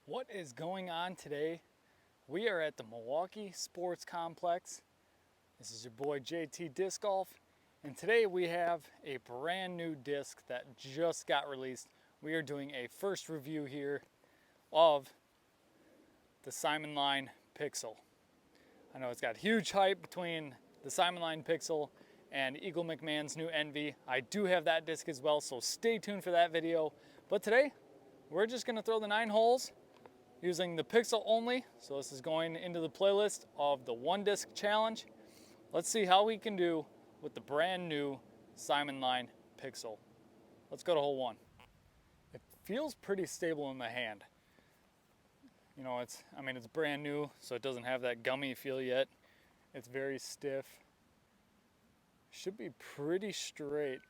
What is going on today? We are at the Milwaukee Sports Complex. This is your boy JT Disc Golf, and today we have a brand new disc that just got released. We are doing a first review here of the SimonLine Pixel. I know it's got huge hype between the SimonLine Pixel and Eagle McMahon's new Envy. I do have that disc as well, so stay tuned for that video. But today, we're just gonna throw the 9 holes using the Pixel only. So this is going into the playlist of the one disc challenge. Let's see how we can do with the brand new SimonLine Pixel. Let's go to hole 1. It feels pretty stable in the hand. You know, it's brand new, so it doesn't have that gummy feel yet. It's very stiff. Should be pretty straight.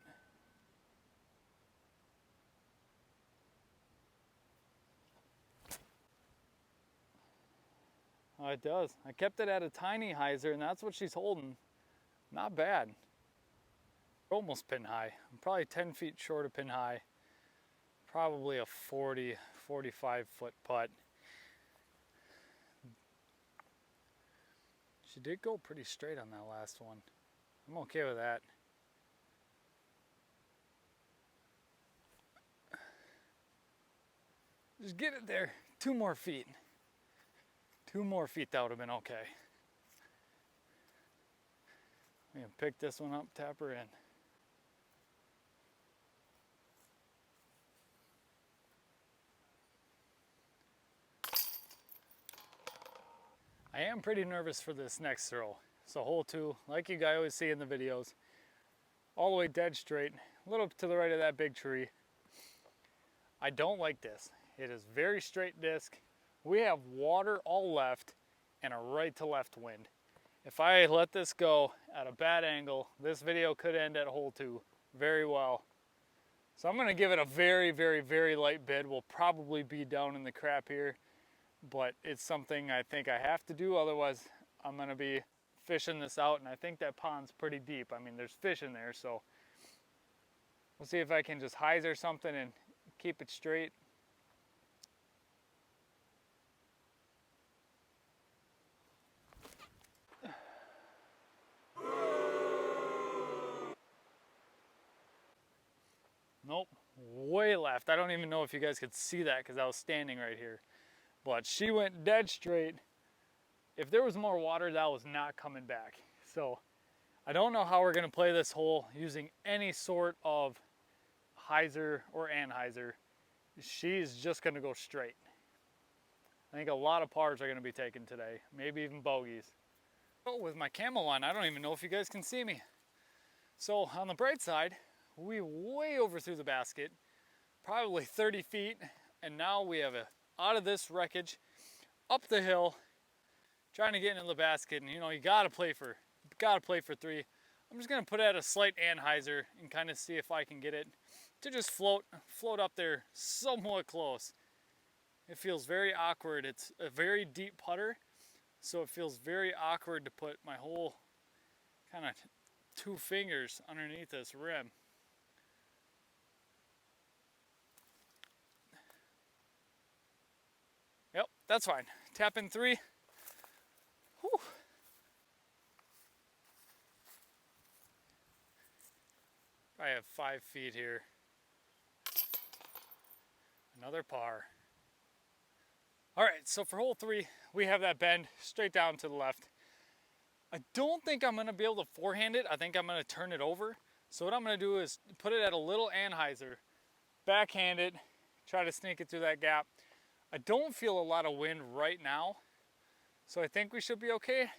Oh, it does. I kept it at a tiny hyzer, and that's what she's holding. Not bad. Almost pin high. I'm probably 10 feet short of pin high. Probably a 40, 45 foot putt. She did go pretty straight on that last one. I'm okay with that. Just get it there. 2 more feet. 2 more feet, that would have been okay. We can pick this one up, tap her in. I am pretty nervous for this next throw. So hole 2, like you guys always see in the videos, all the way dead straight, a little to the right of that big tree. I don't like this. It is very straight disc. We have water all left and a right to left wind. If I let this go at a bad angle, this video could end at hole 2 very well. So I'm gonna give it a very, very, very light bid. We'll probably be down in the crap here, but it's something I think I have to do. Otherwise, I'm gonna be fishing this out, and I think that pond's pretty deep. I mean, there's fish in there, so we'll see if I can just hyzer something and keep it straight. Nope, way left. I don't even know if you guys could see that because I was standing right here. But she went dead straight. If there was more water, that was not coming back. So I don't know how we're gonna play this hole using any sort of hyzer or anhyzer. She's just gonna go straight. I think a lot of pars are gonna be taken today, maybe even bogeys. Oh, with my camel on, I don't even know if you guys can see me. So on the bright side, we way overthrew the basket, probably 30 feet, and now we have out of this wreckage, up the hill, trying to get into the basket. And you know, you gotta play for 3. I'm just gonna put it at a slight anhyzer and kind of see if I can get it to just float up there somewhat close. It feels very awkward. It's a very deep putter, so it feels very awkward to put my whole kind of 2 fingers underneath this rim. Yep, that's fine. Tap in 3. Whew. I have 5 feet here. Another par. All right, so for hole 3, we have that bend straight down to the left. I don't think I'm gonna be able to forehand it. I think I'm gonna turn it over. So what I'm gonna do is put it at a little anhyzer, backhand it, try to sneak it through that gap. I don't feel a lot of wind right now, so I think we should be okay.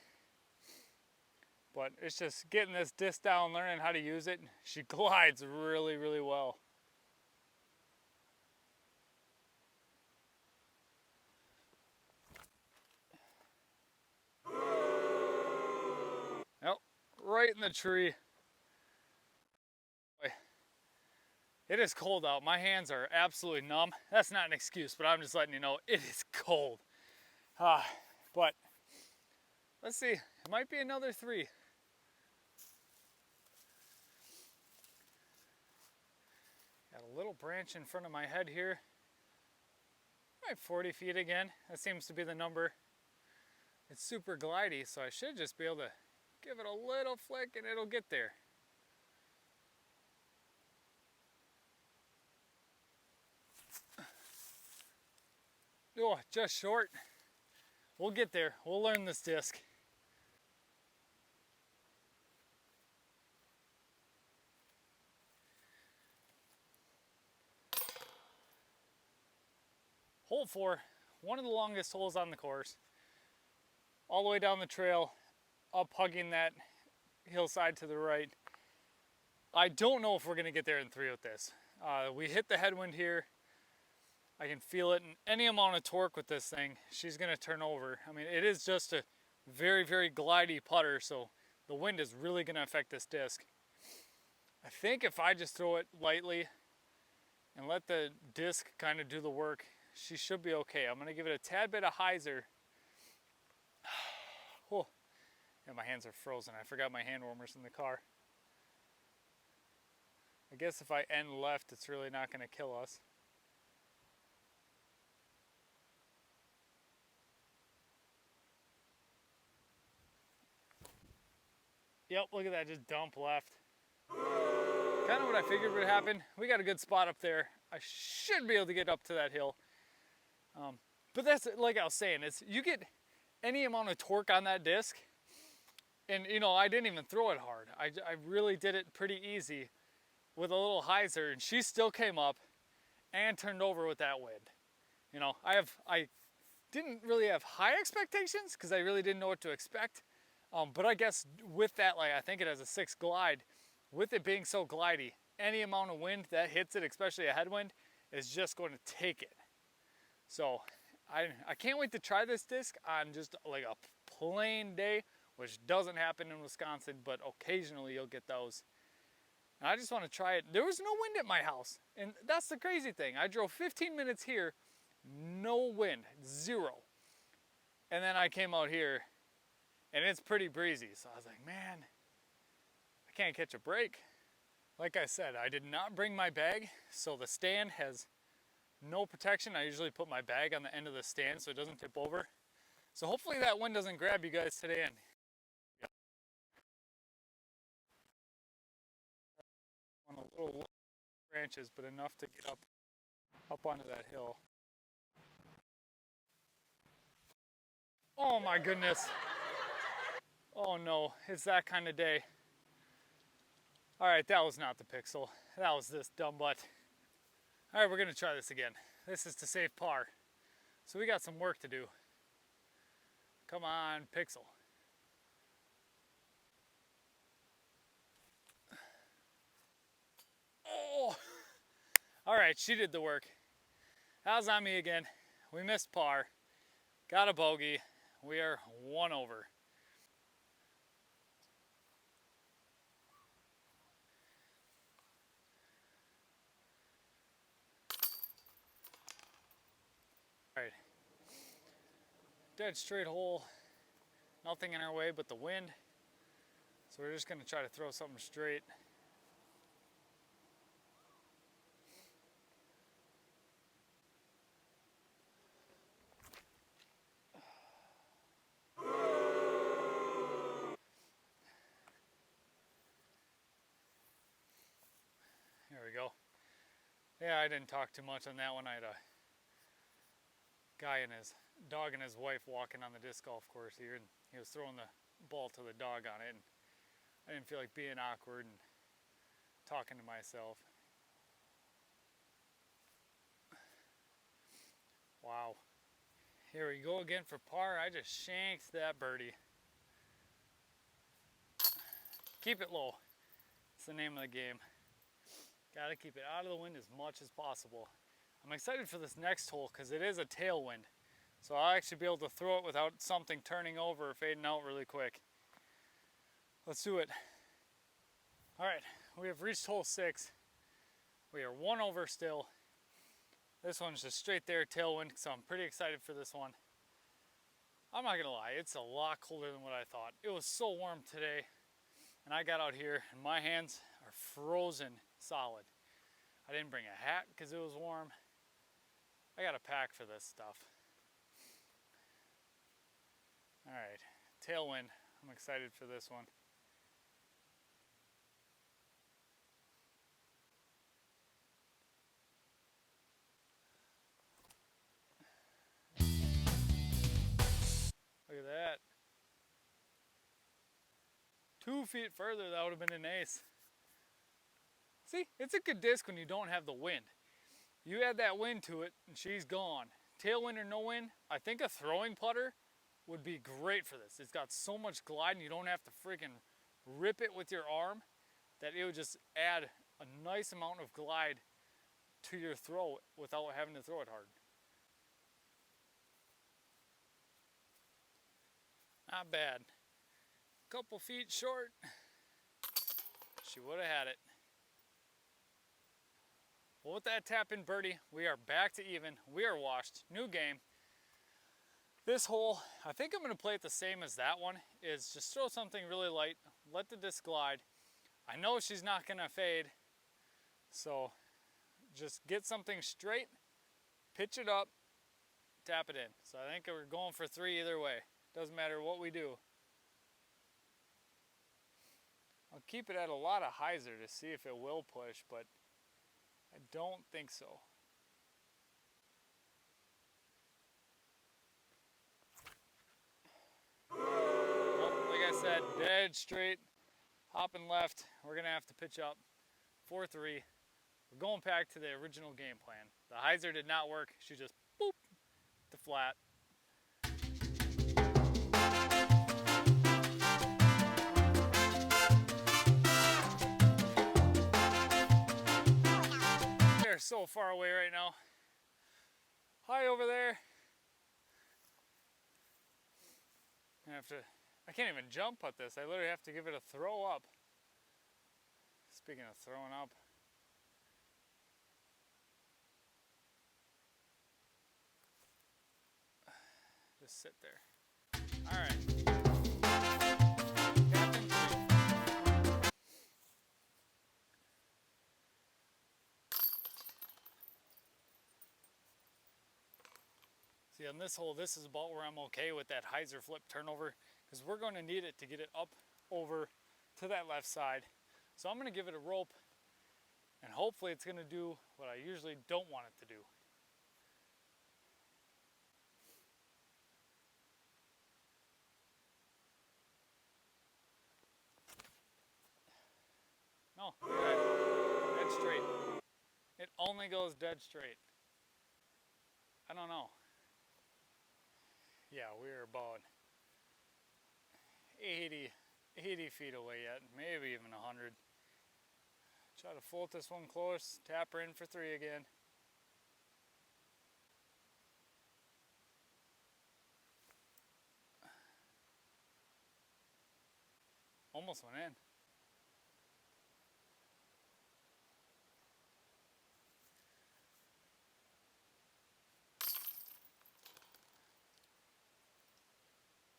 But it's just getting this disc down, learning how to use it. She glides really, really well. Yep, right in the tree. It is cold out. My hands are absolutely numb. That's not an excuse, but I'm just letting you know it is cold. But let's see, it might be another 3. Got a little branch in front of my head here. Probably 40 feet again. That seems to be the number. It's super glidey, so I should just be able to give it a little flick and it'll get there. Oh, just short. We'll get there. We'll learn this disc. Hole 4, one of the longest holes on the course. All the way down the trail, up hugging that hillside to the right. I don't know if we're gonna get there in 3 with this. We hit the headwind here. I can feel it, and any amount of torque with this thing, she's gonna turn over. I mean, it is just a very, very glidey putter, so the wind is really gonna affect this disc. I think if I just throw it lightly and let the disc kind of do the work, she should be okay. I'm gonna give it a tad bit of hyzer. Oh, yeah, my hands are frozen. I forgot my hand warmers in the car. I guess if I end left, it's really not gonna kill us. Yep, look at that, just dump left. Kind of what I figured would happen. We got a good spot up there. I should be able to get up to that hill. But that's, like I was saying, it's you get any amount of torque on that disc, and you know, I didn't even throw it hard. I really did it pretty easy with a little hyzer, and she still came up and turned over with that wind. You know, I didn't really have high expectations because I really didn't know what to expect. But I guess with that, like I think it has a 6 glide, with it being so glidey, any amount of wind that hits it, especially a headwind, is just going to take it. So I can't wait to try this disc on just like a plain day, which doesn't happen in Wisconsin, but occasionally you'll get those. And I just want to try it. There was no wind at my house, and that's the crazy thing. I drove 15 minutes here, no wind, 0. And then I came out here, and it's pretty breezy. So I was like, man, I can't catch a break. Like I said, I did not bring my bag, so the stand has no protection. I usually put my bag on the end of the stand so it doesn't tip over. So hopefully that wind doesn't grab you guys today. And on a little branches, but enough to get up onto that hill. Oh my goodness. Oh no, it's that kind of day. All right, that was not the pixel. That was this dumb butt. All right, we're gonna try this again. This is to save par. So we got some work to do. Come on, pixel. Oh! All right, she did the work. That was on me again. We missed par. Got a bogey. We are 1 over. All right. Dead straight hole. Nothing in our way but the wind. So we're just gonna try to throw something straight. There we go. Yeah, I didn't talk too much on that one. I had a guy and his dog and his wife walking on the disc golf course here, and he was throwing the ball to the dog on it, and I didn't feel like being awkward and talking to myself. Wow. Here we go again for par. I just shanked that birdie. Keep it low. It's the name of the game. Gotta keep it out of the wind as much as possible. I'm excited for this next hole because it is a tailwind. So I'll actually be able to throw it without something turning over or fading out really quick. Let's do it. All right, we have reached hole 6. We are 1 over still. This one's just straight there, tailwind, so I'm pretty excited for this one. I'm not gonna lie, it's a lot colder than what I thought. It was so warm today, and I got out here and my hands are frozen solid. I didn't bring a hat because it was warm. I got a pack for this stuff. All right, tailwind. I'm excited for this one. Look at that. 2 feet further, that would have been an ace. See, it's a good disc when you don't have the wind. You add that wind to it and she's gone. Tailwind or no wind, I think a throwing putter would be great for this. It's got so much glide and you don't have to freaking rip it with your arm that it would just add a nice amount of glide to your throw without having to throw it hard. Not bad. Couple feet short. She would have had it. Well, with that tap in birdie, we are back to even. We are washed. New game. This hole, I think I'm going to play it the same as that one, is just throw something really light, let the disc glide. I know she's not going to fade, so just get something straight, pitch it up, tap it in. So I think we're going for 3 either way. Doesn't matter what we do. I'll keep it at a lot of hyzer to see if it will push, but I don't think so. Well, like I said, dead straight, hopping left. We're gonna have to pitch up 4-3. We're going back to the original game plan. The hyzer did not work. She just boop the flat. They're so far away right now. High over there. I can't even jump at this. I literally have to give it a throw up. Speaking of throwing up. Just sit there. All right. Captain 3. See, on this hole, this is about where I'm okay with that hyzer flip turnover, because we're going to need it to get it up over to that left side. So I'm going to give it a rope, and hopefully it's going to do what I usually don't want it to do. No, dead straight. It only goes dead straight. I don't know. Yeah, we're about 80 feet away yet, maybe even 100. Try to float this one close, tap her in for 3 again. Almost went in.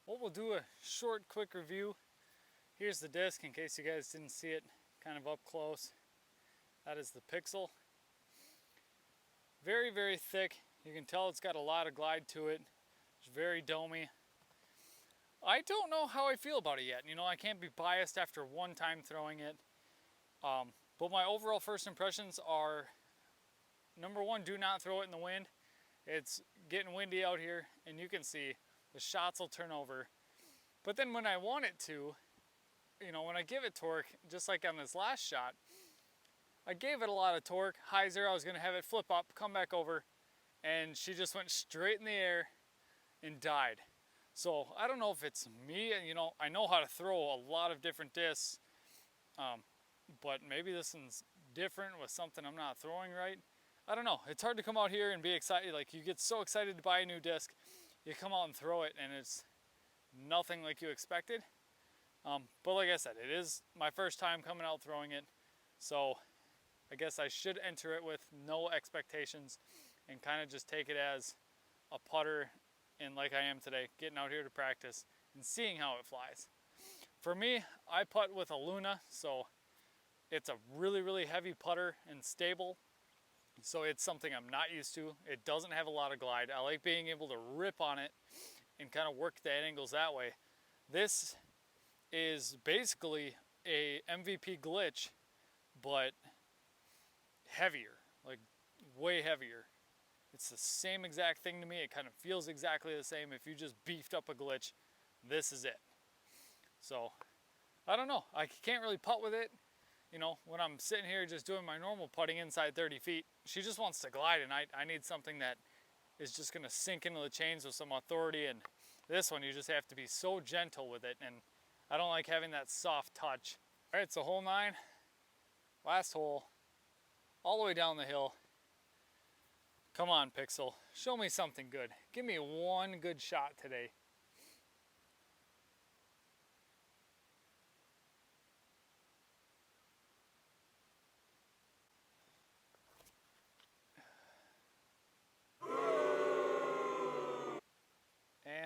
Well, we'll do a short, quick review. Here's the disc in case you guys didn't see it kind of up close. That is the Pixel. Very, very thick. You can tell it's got a lot of glide to it. It's very domey. I don't know how I feel about it yet. You know, I can't be biased after one time throwing it. But my overall first impressions are, number one, do not throw it in the wind. It's getting windy out here, and you can see the shots will turn over. But then when I want it to, you know, when I give it torque, just like on this last shot, I gave it a lot of torque, hyzer, I was gonna have it flip up, come back over, and she just went straight in the air and died. So I don't know if it's me, and you know, I know how to throw a lot of different discs, but maybe this one's different with something I'm not throwing right. I don't know, it's hard to come out here and be excited. Like, you get so excited to buy a new disc, you come out and throw it and it's nothing like you expected. But like I said, it is my first time coming out throwing it, so I guess I should enter it with no expectations and kind of just take it as a putter, and like I am today, getting out here to practice and seeing how it flies. For me, I putt with a Luna, so it's a really, really heavy putter and stable. So it's something I'm not used to. It doesn't have a lot of glide. I like being able to rip on it and kind of work the angles that way. This is basically a MVP glitch, but heavier, like way heavier. It's the same exact thing to me. It kind of feels exactly the same. If you just beefed up a glitch, this is it. So I don't know. I can't really putt with it. You know, when I'm sitting here just doing my normal putting inside 30 feet, she just wants to glide, and I need something that is just going to sink into the chains with some authority. And this one, you just have to be so gentle with it, and I don't like having that soft touch. All right, so hole 9, last hole, all the way down the hill. Come on, Pixel, show me something good. Give me one good shot today.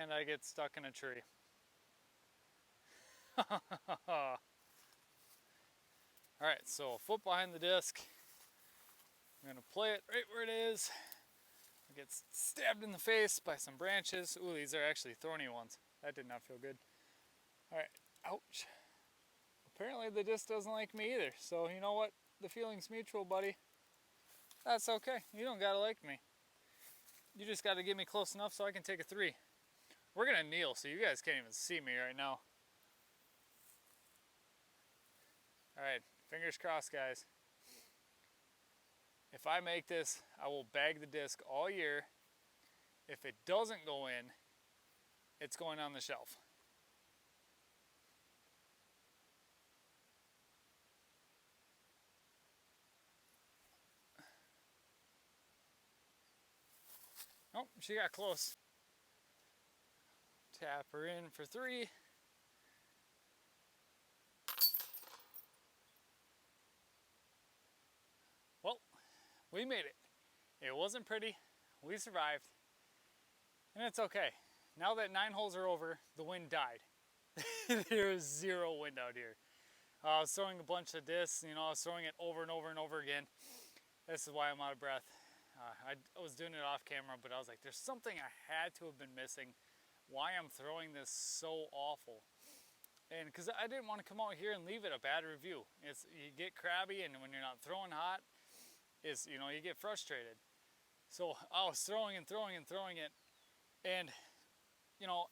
And I get stuck in a tree. All right, so a foot behind the disc. I'm gonna play it right where it is. I get stabbed in the face by some branches. Ooh, these are actually thorny ones. That did not feel good. All right, ouch. Apparently the disc doesn't like me either. So you know what? The feeling's mutual, buddy. That's okay. You don't gotta like me. You just gotta get me close enough so I can take a 3. We're gonna kneel so you guys can't even see me right now. All right, fingers crossed, guys. If I make this, I will bag the disc all year. If it doesn't go in, it's going on the shelf. Oh, she got close. Tap her in for 3. Well, we made it. It wasn't pretty. We survived. And it's okay. Now that 9 holes are over, the wind died. There is 0 wind out here. I was throwing a bunch of discs, you know, I was throwing it over and over and over again. This is why I'm out of breath. I was doing it off camera, but I was like, there's something I had to have been missing. Why I'm throwing this so awful. And because I didn't want to come out here and leave it a bad review. You get crabby, and when you're not throwing hot, you know, you get frustrated. So I was throwing and throwing and throwing it, and you know,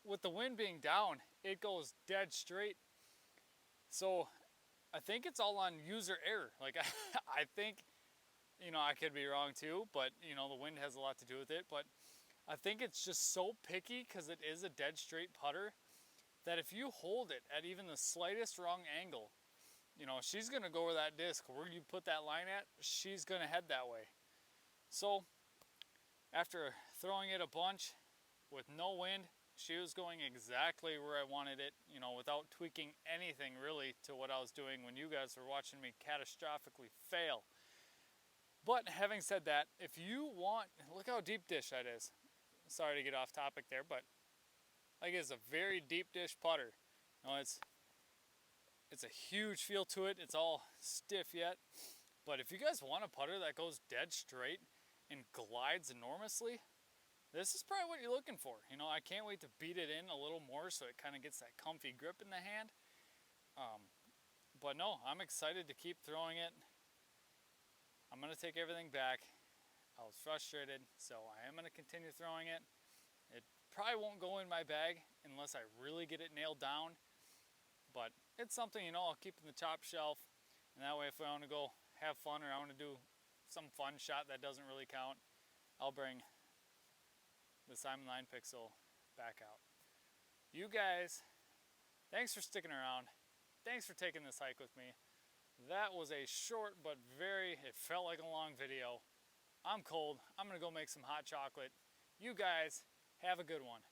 with the wind being down, it goes dead straight. So I think it's all on user error. Like I think, you know, I could be wrong too, but you know, the wind has a lot to do with it. But I think it's just so picky because it is a dead straight putter that if you hold it at even the slightest wrong angle, you know, she's going to go where that disc, where you put that line at, she's going to head that way. So after throwing it a bunch with no wind, she was going exactly where I wanted it, you know, without tweaking anything really to what I was doing when you guys were watching me catastrophically fail. But having said that, if you want, look how deep dish that is. Sorry to get off topic there, but like it's a very deep dish putter. You know, it's a huge feel to it. It's all stiff yet. But if you guys want a putter that goes dead straight and glides enormously, this is probably what you're looking for. You know, I can't wait to beat it in a little more so it kind of gets that comfy grip in the hand. But no, I'm excited to keep throwing it. I'm going to take everything back. I was frustrated, so I am going to continue throwing it. It probably won't go in my bag unless I really get it nailed down. But it's something, you know, I'll keep in the top shelf. And that way if I want to go have fun or I want to do some fun shot that doesn't really count, I'll bring the SimonLine Pixel back out. You guys, thanks for sticking around. Thanks for taking this hike with me. That was a short but it felt like a long video. I'm cold. I'm gonna go make some hot chocolate. You guys, have a good one.